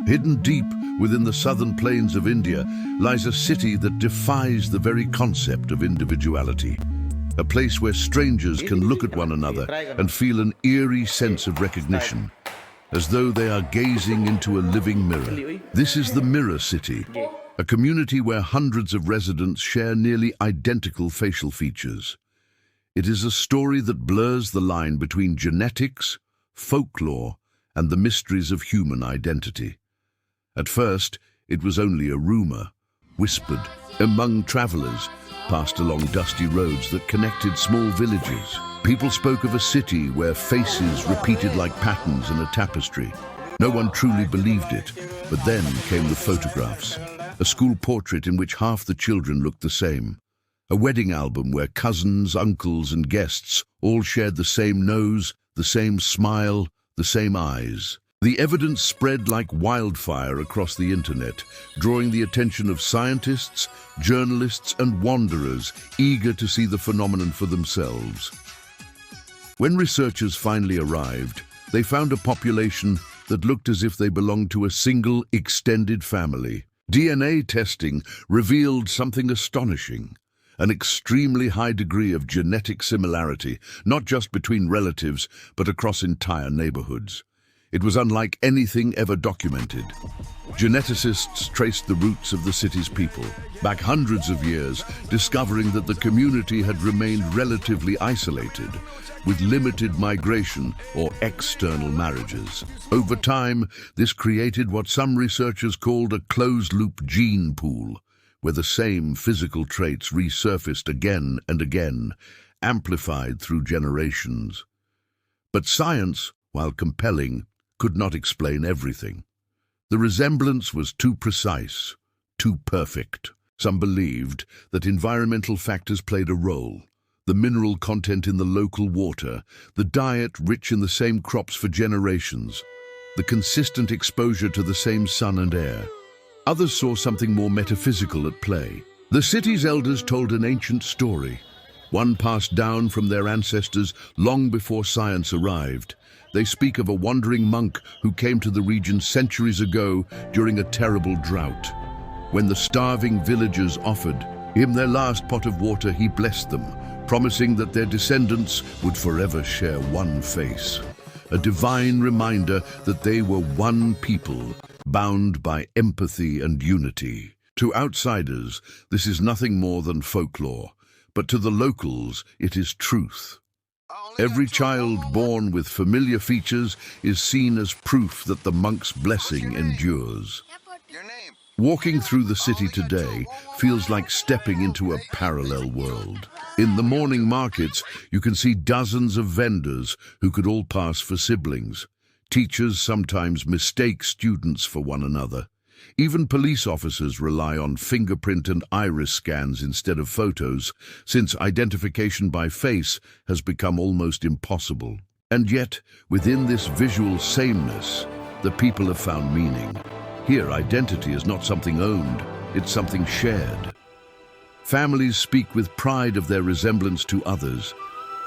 Hidden deep within the southern plains of India lies a city that defies the very concept of individuality. A place where strangers can look at one another and feel an eerie sense of recognition, as though they are gazing into a living mirror. This is the Mirror City, a community where hundreds of residents share nearly identical facial features. It is a story that blurs the line between genetics, folklore, and the mysteries of human identity. At first, it was only a rumor, whispered among travelers, passed along dusty roads that connected small villages. People spoke of a city where faces repeated like patterns in a tapestry. No one truly believed it, but then came the photographs. A school portrait in which half the children looked the same. A wedding album where cousins, uncles, and guests all shared the same nose, the same smile, the same eyes. The evidence spread like wildfire across the internet, drawing the attention of scientists, journalists, and wanderers eager to see the phenomenon for themselves. When researchers finally arrived, they found a population that looked as if they belonged to a single extended family. DNA testing revealed something astonishing, an extremely high degree of genetic similarity, not just between relatives, but across entire neighborhoods. It was unlike anything ever documented. Geneticists traced the roots of the city's people, back hundreds of years, discovering that the community had remained relatively isolated, with limited migration or external marriages. Over time, this created what some researchers called a closed-loop gene pool, where the same physical traits resurfaced again and again, amplified through generations. But science, while compelling, could not explain everything. The resemblance was too precise, too perfect. Some believed that environmental factors played a role. The mineral content in the local water, the diet rich in the same crops for generations, the consistent exposure to the same sun and air. Others saw something more metaphysical at play. The city's elders told an ancient story, one passed down from their ancestors long before science arrived. They speak of a wandering monk who came to the region centuries ago during a terrible drought. When the starving villagers offered him their last pot of water, he blessed them, promising that their descendants would forever share one face. A divine reminder that they were one people, bound by empathy and unity. To outsiders, this is nothing more than folklore, but to the locals, it is truth. Every child born with familiar features is seen as proof that the monk's blessing endures. Walking through the city today feels like stepping into a parallel world. In the morning markets, you can see dozens of vendors who could all pass for siblings. Teachers sometimes mistake students for one another. Even police officers rely on fingerprint and iris scans instead of photos, since identification by face has become almost impossible. And yet, within this visual sameness, the people have found meaning. Here, identity is not something owned, it's something shared. Families speak with pride of their resemblance to others.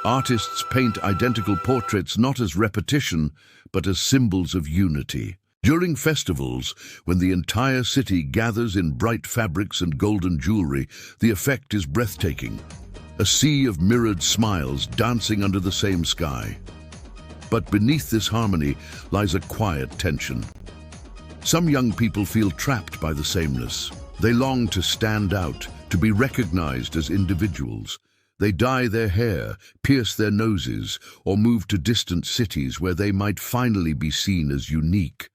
Artists paint identical portraits not as repetition, but as symbols of unity. During festivals, when the entire city gathers in bright fabrics and golden jewelry, the effect is breathtaking. A sea of mirrored smiles dancing under the same sky. But beneath this harmony lies a quiet tension. Some young people feel trapped by the sameness. They long to stand out, to be recognized as individuals. They dye their hair, pierce their noses, or move to distant cities where they might finally be seen as unique.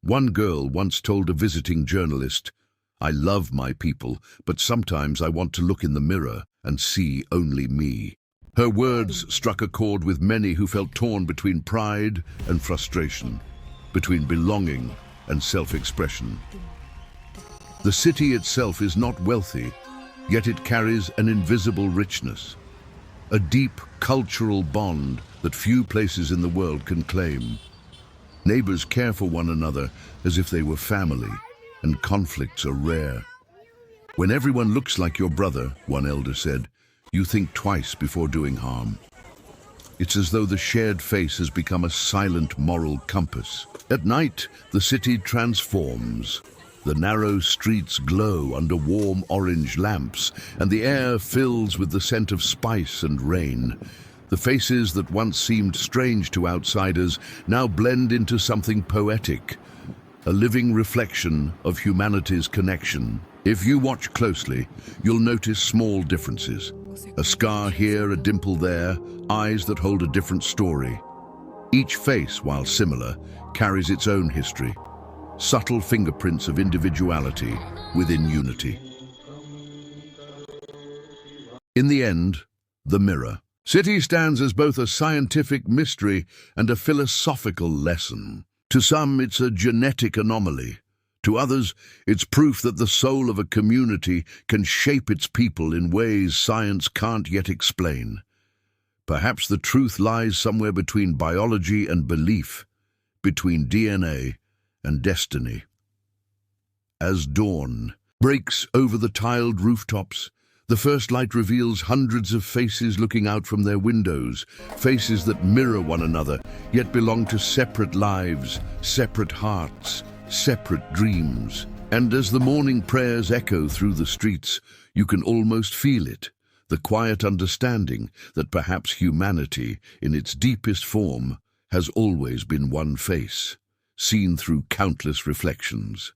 One girl once told a visiting journalist, "I love my people, but sometimes I want to look in the mirror and see only me." Her words struck a chord with many who felt torn between pride and frustration, between belonging and self-expression. The city itself is not wealthy, yet it carries an invisible richness, a deep cultural bond that few places in the world can claim. Neighbors care for one another as if they were family, and conflicts are rare. "When everyone looks like your brother," one elder said, "you think twice before doing harm." It's as though the shared face has become a silent moral compass. At night, the city transforms. The narrow streets glow under warm orange lamps, and the air fills with the scent of spice and rain. The faces that once seemed strange to outsiders now blend into something poetic, a living reflection of humanity's connection. If you watch closely, you'll notice small differences. A scar here, a dimple there, eyes that hold a different story. Each face, while similar, carries its own history. Subtle fingerprints of individuality within unity. In the end, the mirror. City stands as both a scientific mystery and a philosophical lesson. To some, it's a genetic anomaly. To others, it's proof that the soul of a community can shape its people in ways science can't yet explain. Perhaps the truth lies somewhere between biology and belief, between DNA and destiny. As dawn breaks over the tiled rooftops, the first light reveals hundreds of faces looking out from their windows, faces that mirror one another, yet belong to separate lives, separate hearts, separate dreams. And as the morning prayers echo through the streets, you can almost feel it, the quiet understanding that perhaps humanity, in its deepest form, has always been one face, seen through countless reflections.